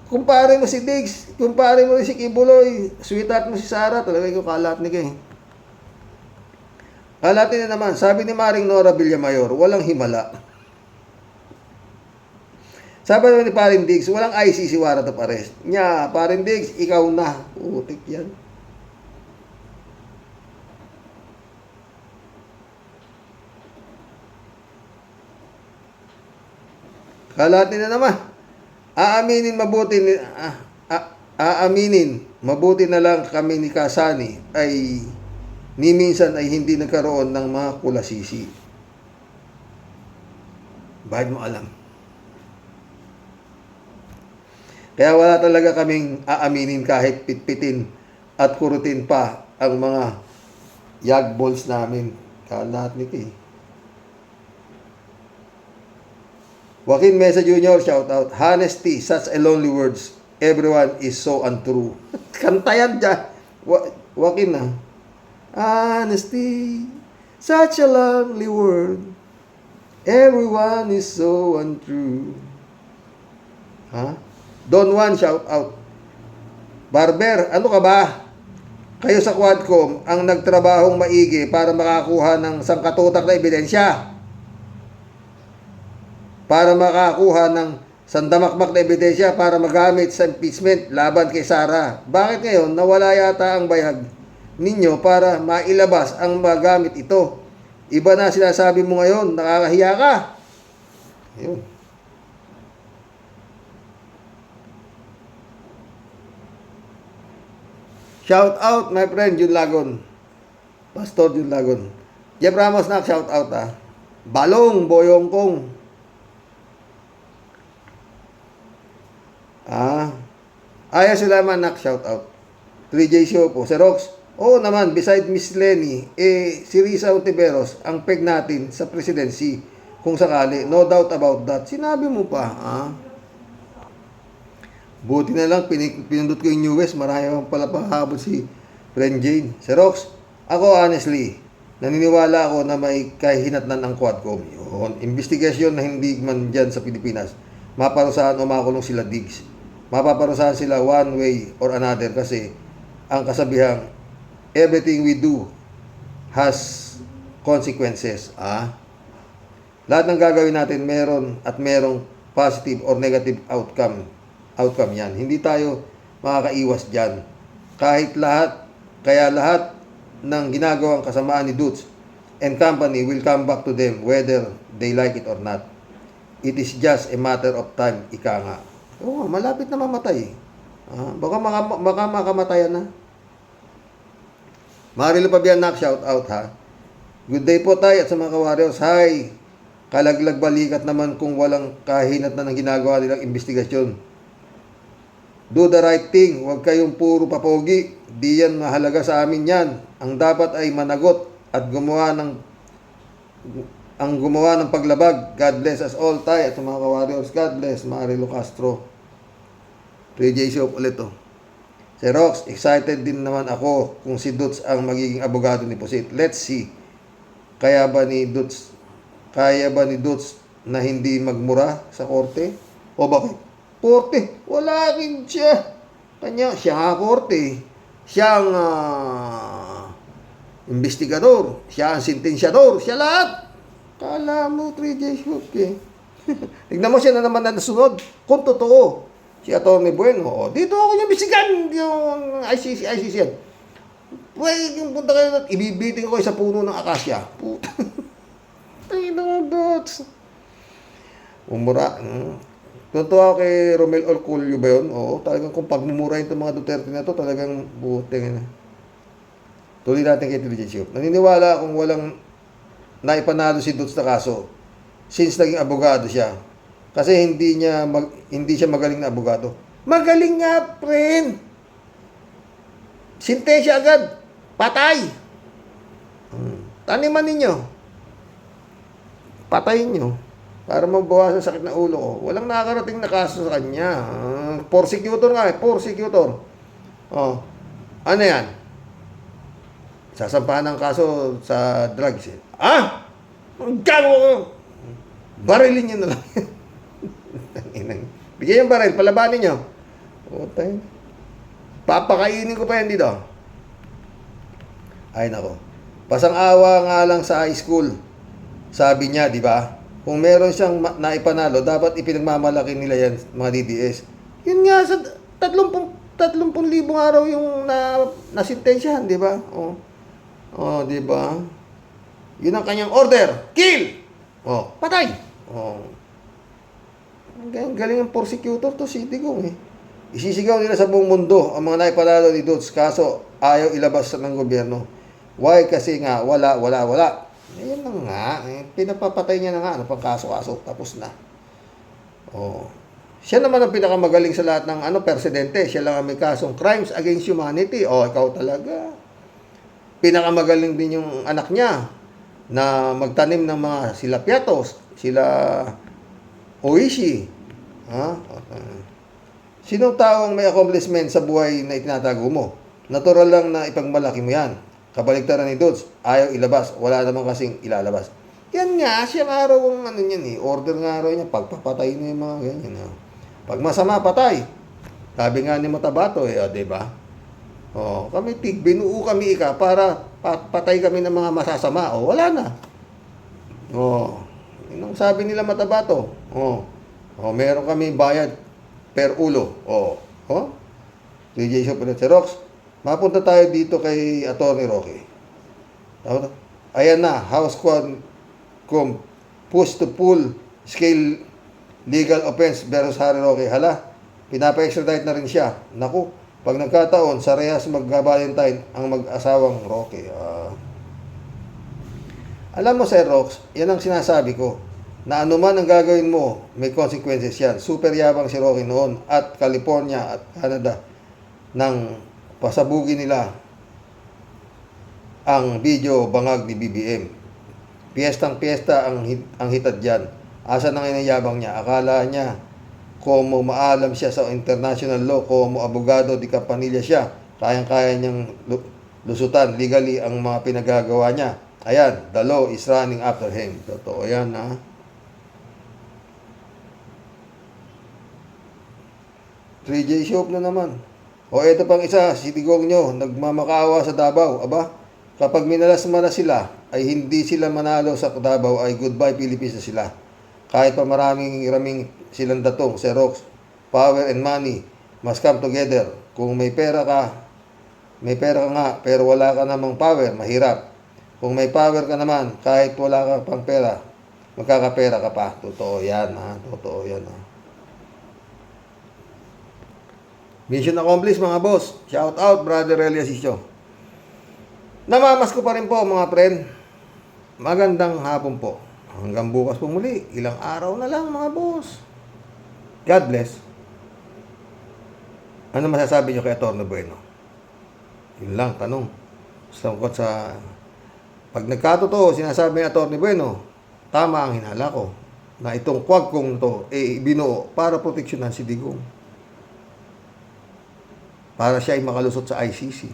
Kumpare mo si Diggs, kumpare mo si Kibuloy, sweetheart mo si Sarah, talaga yung kalat ni Kay. Kalatin na naman, sabi ni Maring Nora Villamayor, walang himala. Sabi naman ni Paring Diggs, walang ICC warrant of arrest. Paring Diggs, ikaw na. Utik yan. Kalatin na naman. Aaminin mabuti na lang kami ni Kasani ay ni minsan ay hindi nagkaroon ng mga kulasisi. Bakit mo alam? Kaya wala talaga kaming aaminin kahit pitpitin at kurutin pa ang mga yag balls namin. Kalat ni Kay. Joaquin Mesa Jr., shout out. Honesty, such a lonely words. Everyone is so untrue. Kanta yan dyan. Joaquin Honesty, such a lonely word. Everyone is so untrue. Don Juan, shout out. Barber, ano ka ba? Kayo sa Quadcom ang nagtrabahong maigi para makakuha ng sangkatutak na ebidensya. Para makakuha ng sandamakmak na ebidensya para magamit sa impeachment laban kay Sara. Bakit ngayon nawala yata ang bayag ninyo para mailabas ang magamit ito? Iba na sinasabi mo ngayon, nakakahiya ka. Ayun. Shout out my friend Jun Lagon. Pastor Jun Lagon. Jeff Ramos na shout out Balong Boyong Kong. Aya sila man shout out. 3J Show po. Si Rox, oo naman, beside Miss Lenny, si Risa Ontiveros ang peg natin sa presidency. Kung sakali, no doubt about that. Sinabi mo pa, Buti na lang, pinundot ko yung New West, marami pala pahabol si Friend Jane. Si Rox, ako honestly, naniniwala ako na may kahinatnan ang Quadcom. Yun, investigasyon na hindi man dyan sa Pilipinas. Maparusahan o makulong sila Diggs. Mapaparusahan sila one way or another kasi ang kasabihang everything we do has consequences. Lahat ng gagawin natin merong positive or negative outcome yan. Hindi tayo makakaiwas dyan. Kaya lahat ng ginagawang kasamaan ni Dutz and company will come back to them whether they like it or not. It is just a matter of time, ika nga. Malapit na mamatay. Baka makamatayan na. Marilo Pabianak, shout out Good day po tayo at sa mga ka-warriors. Hi! Kalaglag balikat naman kung walang kahinat na ng ginagawa nilang investigasyon. Do the right thing. Huwag kayong puro papogi. Di yan mahalaga sa amin yan. Ang dapat ay managot at gumawa ng paglabag. God bless us all tayo at sa mga ka-warriors. God bless Marilo Castro. 3J Shop ulit Si Rox, excited din naman ako kung si Dutz ang magiging abogado ni Pusit. Let's see. Kaya ba ni Dutz na hindi magmura sa korte? O bakit? Korte, wala rin siya. Siya nga korte. Siya ang investigador. Siya ang sentensyador. Siya lahat. Kala mo 3J Hook eh. Tignan mo siya na naman na nasunod. Kung totoo, si Atty. Bueno, dito ako yung bisigan, yung ICC yan. Pwede yung punta kayo doon, ibibiting ko sa puno ng akasya. Puta. Tayo ng dots. Umura. Totoo ako kay Romel Orculio ba yun? Oo, talagang kung pagmumurahin itong mga Duterte na to, talagang buting na. Tuloy natin kay Trilogio. Naniniwala kung walang naipanalo si Dutz na kaso since naging abogado siya. Kasi hindi siya magaling na abogado. Magaling nga, friend. Sintensya agad. Patay. Taniman ninyo. Patayin nyo. Para mabawasan sakit na ulo ko. Walang nakakarating na kaso sa kanya. Prosecutor nga eh. Prosecutor. Oh. Ano yan? Sasampahan ng kaso sa drugs eh. Ah! Ang gago ko! Barilin nyo na lang. Bigyan yung baril. Palabanin nyo. Putay. Papakainin ko pa yan dito. Ay nako. Pasang-awa nga lang sa high school. Sabi niya, di ba? Kung meron siyang naipanalo, dapat ipinagmamalaki nila yan, mga DDS. Yun nga, sa 30,000 araw yung nasintensyahan, di ba? Di ba? Yun ang kanyang order. Kill! Patay! Ang galing ng prosecutor to, si Digong eh. Isisigaw nila sa buong mundo ang mga naipanalo ni Dutz, kaso ayaw ilabas ng gobyerno. Why? Kasi nga, wala. Ayun na nga, pinapapatay niya na nga, pang kaso-kaso, tapos na. Siya naman ang pinakamagaling sa lahat ng presidente. Siya lang ang may kasong crimes against humanity. Ikaw talaga. Pinakamagaling din yung anak niya na magtanim ng mga sila Piatos, sila Oishi. Sinong taong may accomplishment sa buhay na itinatago mo? Natural lang na ipagmalaki mo yan. Kabaligtaran ni Dutz, ayaw ilabas. Wala naman kasing ilalabas. Yan nga, siya nga araw ang niyan eh. Order nga araw niya, pagpapatay niya yung mga ganyan. Pag masama, patay. Sabi nga ni Matabato di ba? Kami binuo kami para patay kami ng mga masasama. Wala na. Yun ang sabi nila Matabato. Meron kami bayad per ulo. DJ Shop ulit. Rox, mapunta tayo dito kay Atty. Roque. Ayan na, House push to pull scale legal offense versus Harry Roque. Hala, pinapa-extradite na rin siya. Naku, pag nagkataon, sa rehas mag-valentine ang mag-asawang Roque. Alam mo, Sir Rox, yan ang sinasabi ko, na anuman ang gagawin mo, may consequences yan. Super yabang si Roque noon at California at Canada nang pasabugin nila ang video bangag ni BBM. Piyestang-piyesta ang hitad dyan. Asa na ngayon ang yabang niya? Akala niya como maalam siya sa international law, como abogado di kapanilya siya. Kayang-kaya niyang lusutan legally ang mga pinagagawa niya. Ayan, the law is running after him. Totoo yan, ha? J Shop na naman. Ito pang isa, si Digong nyo, nagmamakaawa sa Davao. Aba, kapag minalas-malas sila, ay hindi sila manalo sa Davao, ay goodbye Philippines na sila. Kahit pa raming silang datong, Xerox, power and money must come together. Kung may pera ka nga, pero wala ka namang power, mahirap. Kung may power ka naman, kahit wala ka pang pera, magkakapera ka pa. Totoo yan, ha? Totoo yan, ha? Mission accomplished, mga boss. Shout out, brother Elias Isyo. Namamas ko pa rin po, mga friend. Magandang hapon po. Hanggang bukas po muli. Ilang araw na lang, mga boss. God bless. Ano masasabi nyo kay Atty. Bueno? Yun lang, tanong. Sangkot sa... Pag nagkatotoo, sinasabi ni Atty. Bueno, tama ang hinala ko na itong kwagkong to, binuo para proteksyonan si Digong. Para siya ay makalusot sa ICC.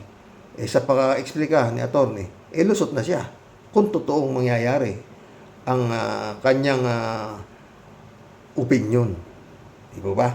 Sa paka-explika ni Atty., lusot na siya. Kung totoong mangyayari ang kanyang opinion. Di ba ba?